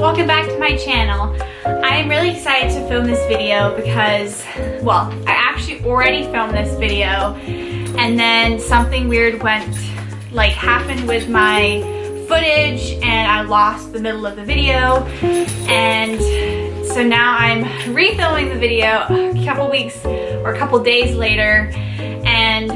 welcome back to my channel. I am really excited to film this video because, well, I actually already filmed this video and then something weird happened with my footage and I lost the middle of the video, and so now I'm refilming the video a couple weeks or a couple days later. And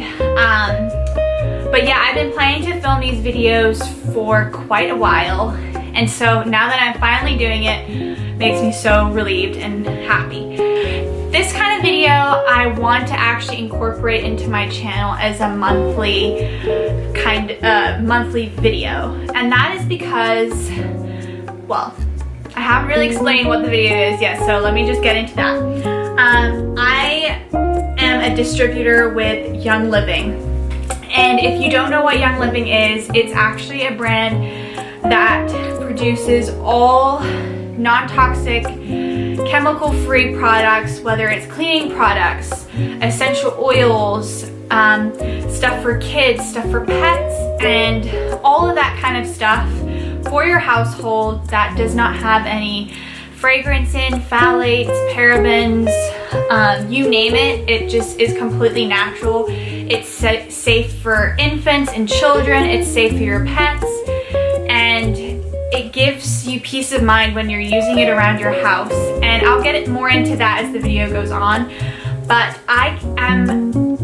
but yeah, I've been planning to film these videos for quite a while, and so now that I'm finally doing it makes me so relieved and happy. This kind of video I want to actually incorporate into my channel as a monthly video, and that is because, well, I haven't really explained what the video is yet, so let me just get into that. I am a distributor with Young Living, and if you don't know what Young Living is, it's actually a brand that produces all non-toxic, chemical-free products, whether it's cleaning products, essential oils, stuff for kids, stuff for pets, and all of that kind of stuff for your household that does not have any fragrance in, phthalates, parabens, you name it. It just is completely natural. It's safe for infants and children. It's safe for your pets, and it gives you peace of mind when you're using it around your house. And I'll get more into that as the video goes on. But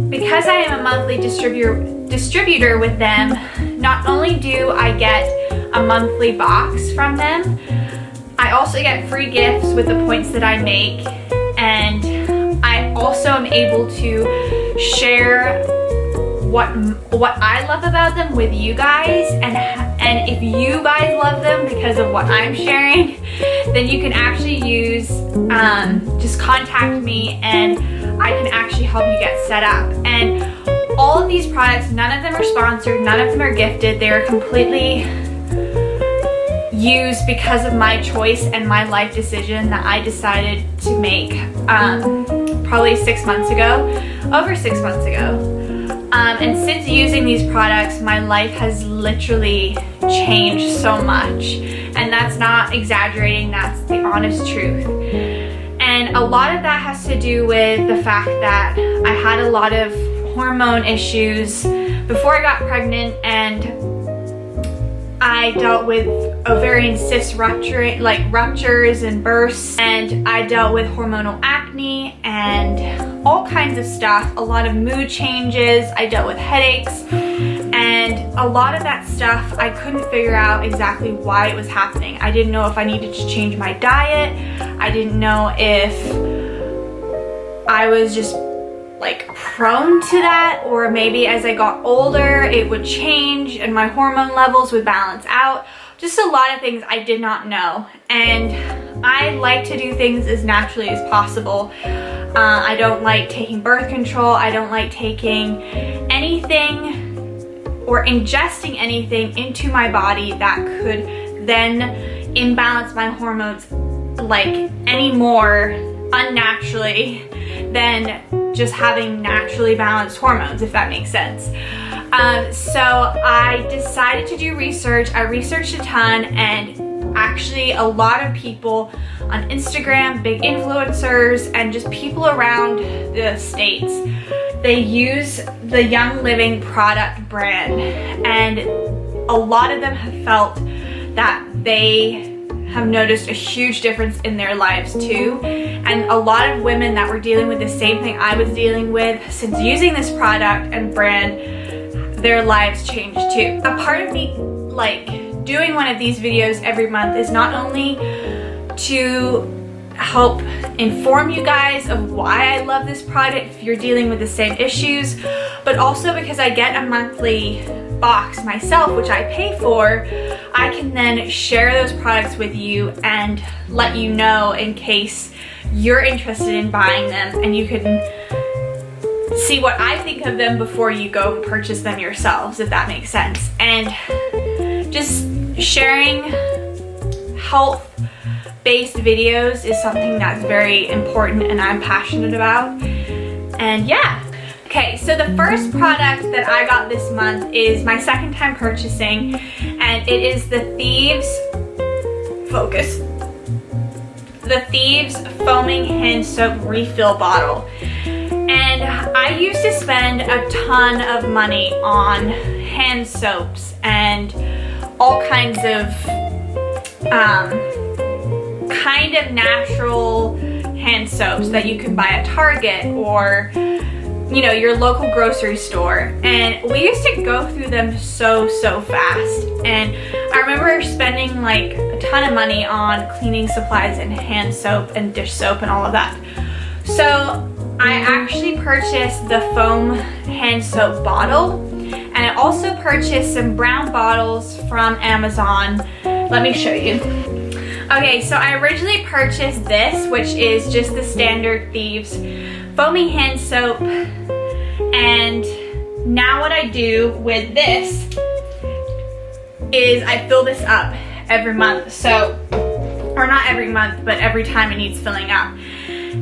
because I am a monthly distributor with them, not only do I get a monthly box from them, I also get free gifts with the points that I make, and I also am able to share what I love about them with you guys, and if you guys love them because of what I'm sharing, then you can actually use just contact me and I can actually help you get set up. And all of these products, none of them are sponsored, none of them are gifted. They are completely used because of my choice and my life decision that I decided to make probably 6 months ago, over 6 months ago. And since using these products, my life has literally changed so much. And that's not exaggerating, that's the honest truth. And a lot of that has to do with the fact that I had a lot of hormone issues before I got pregnant, and I dealt with ovarian cyst ruptures and bursts, and I dealt with hormonal acne and all kinds of stuff, a lot of mood changes. I dealt with headaches, and a lot of that stuff I couldn't figure out exactly why it was happening. I didn't know if I needed to change my diet. I didn't know if I was just prone to that, or maybe as I got older it would change and my hormone levels would balance out. Just a lot of things I did not know, and I like to do things as naturally as possible. I don't like taking birth control. I don't like taking anything or ingesting anything into my body that could then imbalance my hormones any more unnaturally than just having naturally balanced hormones, if that makes sense. So I decided to do research. I researched a ton, and actually a lot of people on Instagram, big influencers, and just people around the States, they use the Young Living product brand, and a lot of them have felt that they have noticed a huge difference in their lives too. And a lot of women that were dealing with the same thing I was dealing with since using this product and brand, their lives changed too. A part of me doing one of these videos every month is not only to help inform you guys of why I love this product if you're dealing with the same issues, but also because I get a monthly box myself, which I pay for. I can then share those products with you and let you know in case you're interested in buying them, and you can see what I think of them before you go and purchase them yourselves, if that makes sense. And just sharing health-based videos is something that's very important and I'm passionate about. And yeah. Okay, so the first product that I got this month is my second time purchasing, and it is the Thieves Focus the Thieves Foaming Hand Soap Refill Bottle. And I used to spend a ton of money on hand soaps and all kinds of kind of natural hand soaps that you can buy at Target or, you know, your local grocery store. And we used to go through them so fast. And I remember spending like a ton of money on cleaning supplies and hand soap and dish soap and all of that. So I actually purchased the foam hand soap bottle, and I also purchased some brown bottles from Amazon. Let me show you. Okay, so I originally purchased this, which is just the standard Thieves foaming hand soap. And now what I do with this is I fill this up every month. So, or not every month, but every time it needs filling up.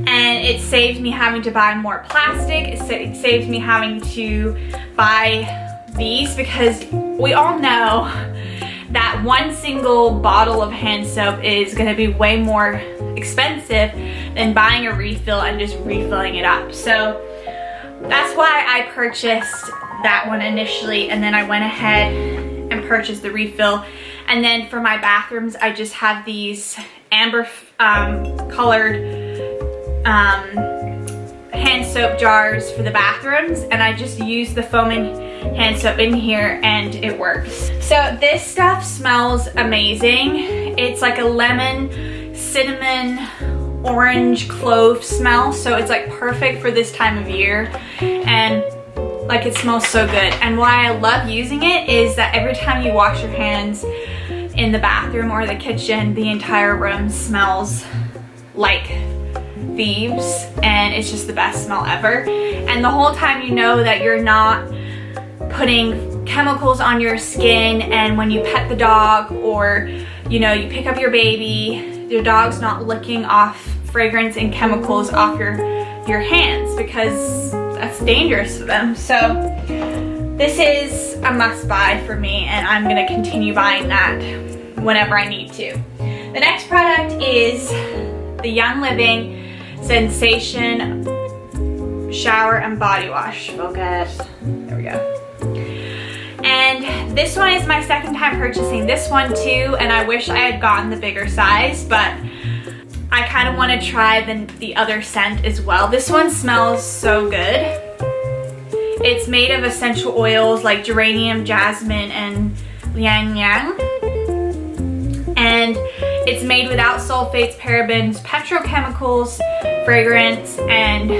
And it saves me having to buy more plastic. It saves me having to buy these, because we all know that one single bottle of hand soap is going to be way more expensive than buying a refill and just refilling it up. So that's why I purchased that one initially, and then I went ahead and purchased the refill. And then for my bathrooms, I just have these amber colored hand soap jars for the bathrooms, and I just use the foaming hand soap in here and it works. So this stuff smells amazing. It's like a lemon, cinnamon, orange, clove smell, so it's like perfect for this time of year, and like it smells so good. And why I love using it is that every time you wash your hands in the bathroom or the kitchen, the entire room smells like Thieves, and it's just the best smell ever. And the whole time you know that you're not putting chemicals on your skin, and when you pet the dog or, you know, you pick up your baby, your dog's not licking off fragrance and chemicals off your hands, because that's dangerous to them. So this is a must buy for me, and I'm gonna continue buying that whenever I need to. The next product is the Young Living Sensation Shower and Body Wash. Focus. There we go. And this one is my second time purchasing this one too, and I wish I had gotten the bigger size, but I kind of want to try the other scent as well. This one smells so good. It's made of essential oils like geranium, jasmine, and ylang ylang. And it's made without sulfates, parabens, petrochemicals, fragrance, and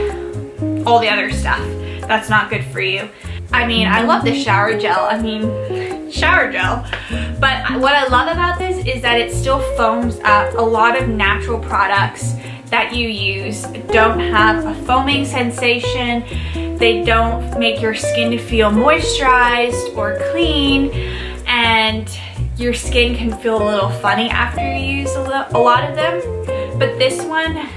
all the other stuff that's not good for you. I mean, I love the shower gel. Shower gel. But what I love about this is that it still foams up. A lot of natural products that you use don't have a foaming sensation. They don't make your skin feel moisturized or clean, and your skin can feel a little funny after you use a lot of them. But this one,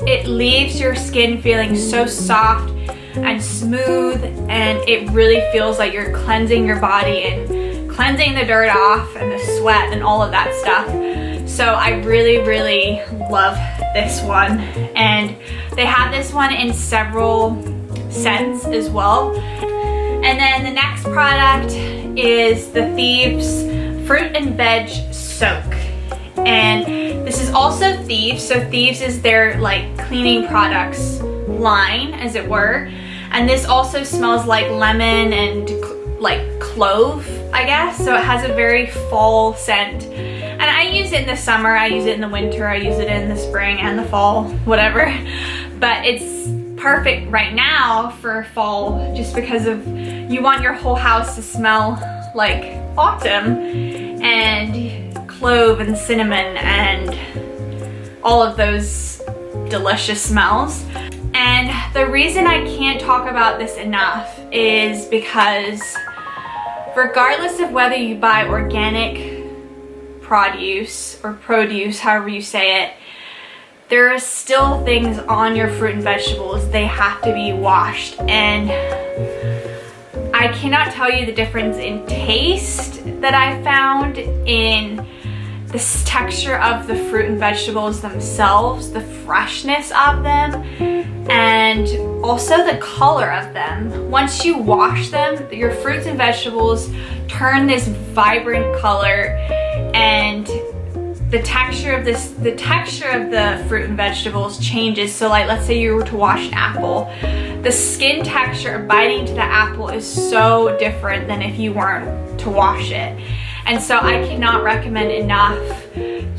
it leaves your skin feeling so soft and smooth, and it really feels like you're cleansing your body and cleansing the dirt off and the sweat and all of that stuff. So I really love this one, and they have this one in several scents as well. And then the next product is the Thieves Fruit and Veg Soak, and this is also Thieves. So Thieves is their like cleaning products line, as it were, and this also smells like lemon and like clove, I guess. So it has a very fall scent, and I use it in the summer, I use it in the winter, I use it in the spring and the fall, whatever. But it's perfect right now for fall, just because of you want your whole house to smell like autumn, and clove and cinnamon and all of those delicious smells. And the reason I can't talk about this enough is because regardless of whether you buy organic produce or produce, however you say it, there are still things on your fruit and vegetables. They have to be washed, and I cannot tell you the difference in taste that I found in the texture of the fruit and vegetables themselves, the freshness of them, and also the color of them. Once you wash them, your fruits and vegetables turn this vibrant color, and the texture of the fruit and vegetables changes. So like, let's say you were to wash an apple, the skin texture of biting into the apple is so different than if you weren't to wash it. And so I cannot recommend enough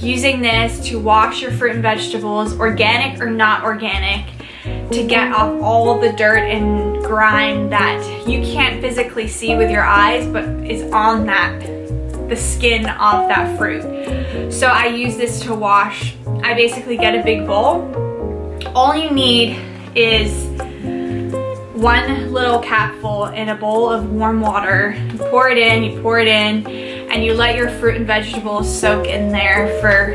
using this to wash your fruit and vegetables, organic or not organic, to get off all of the dirt and grime that you can't physically see with your eyes, but is on the skin of that fruit. So I use this to wash. I basically get a big bowl. All you need is one little capful in a bowl of warm water. You pour it in, and you let your fruit and vegetables soak in there for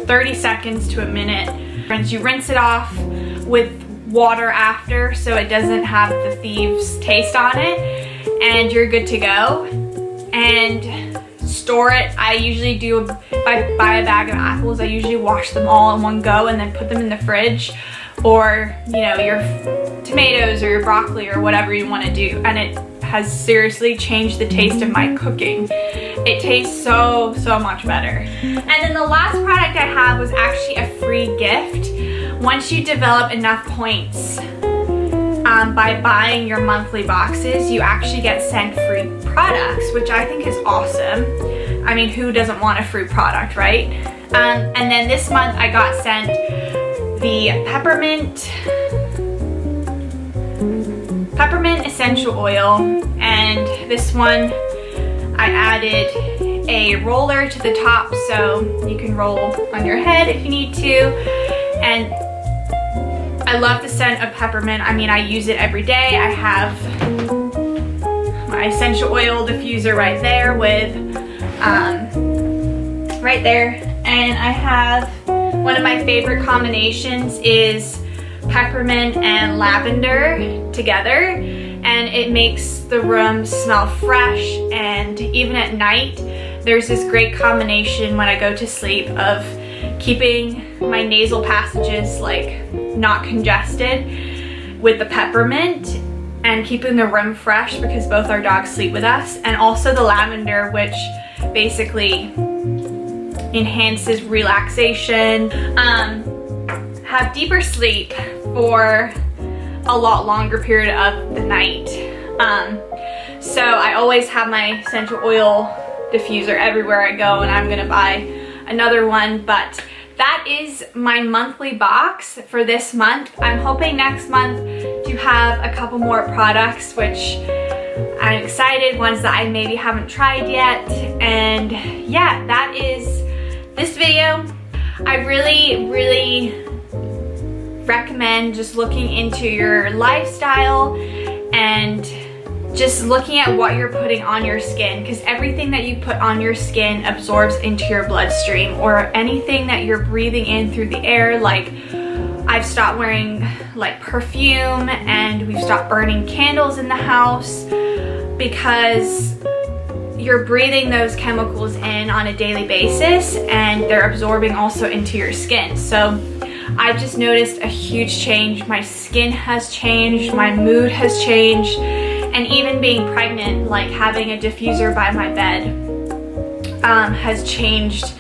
30 seconds to a minute. And you rinse it off with water after so it doesn't have the thieves taste on it, and you're good to go. And store it. I usually do, if I buy a bag of apples, I usually wash them all in one go and then put them in the fridge, or you know, your tomatoes or your broccoli or whatever you want to do. And it has seriously changed the taste of my cooking. It tastes so much better. And then the last product I have was actually a free gift. Once you develop enough points by buying your monthly boxes, you actually get sent free products, which I think is awesome. I mean, who doesn't want a free product, right? And then this month I got sent the Peppermint Essential Oil, and this one I added a roller to the top so you can roll on your head if you need to. And I love the scent of peppermint. I mean, I use it every day. I have my essential oil diffuser right there with, right there. And I have, one of my favorite combinations is peppermint and lavender together. And it makes the room smell fresh. And even at night, there's this great combination when I go to sleep of keeping my nasal passages like not congested with the peppermint and keeping the room fresh, because both our dogs sleep with us, and also the lavender, which basically enhances relaxation, have deeper sleep for a lot longer period of the night. So I always have my essential oil diffuser everywhere I go, and I'm gonna buy another one. But that is my monthly box for this month. I'm hoping next month to have a couple more products, which I'm excited, ones that I maybe haven't tried yet. And yeah, that is this video. I really recommend just looking into your lifestyle and just looking at what you're putting on your skin, because everything that you put on your skin absorbs into your bloodstream, or anything that you're breathing in through the air. Like, I've stopped wearing like perfume, and we've stopped burning candles in the house because you're breathing those chemicals in on a daily basis, and they're absorbing also into your skin. So I've just noticed a huge change. My skin has changed, my mood has changed, and even being pregnant, like having a diffuser by my bed has changed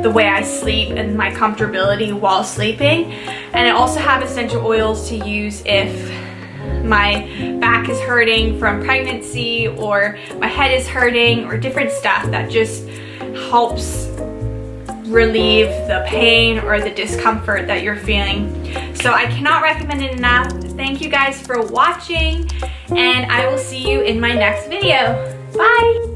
the way I sleep and my comfortability while sleeping. And I also have essential oils to use if my back is hurting from pregnancy, or my head is hurting, or different stuff that just helps relieve the pain or the discomfort that you're feeling. So I cannot recommend it enough. Thank you guys for watching, and I will see you in my next video. Bye!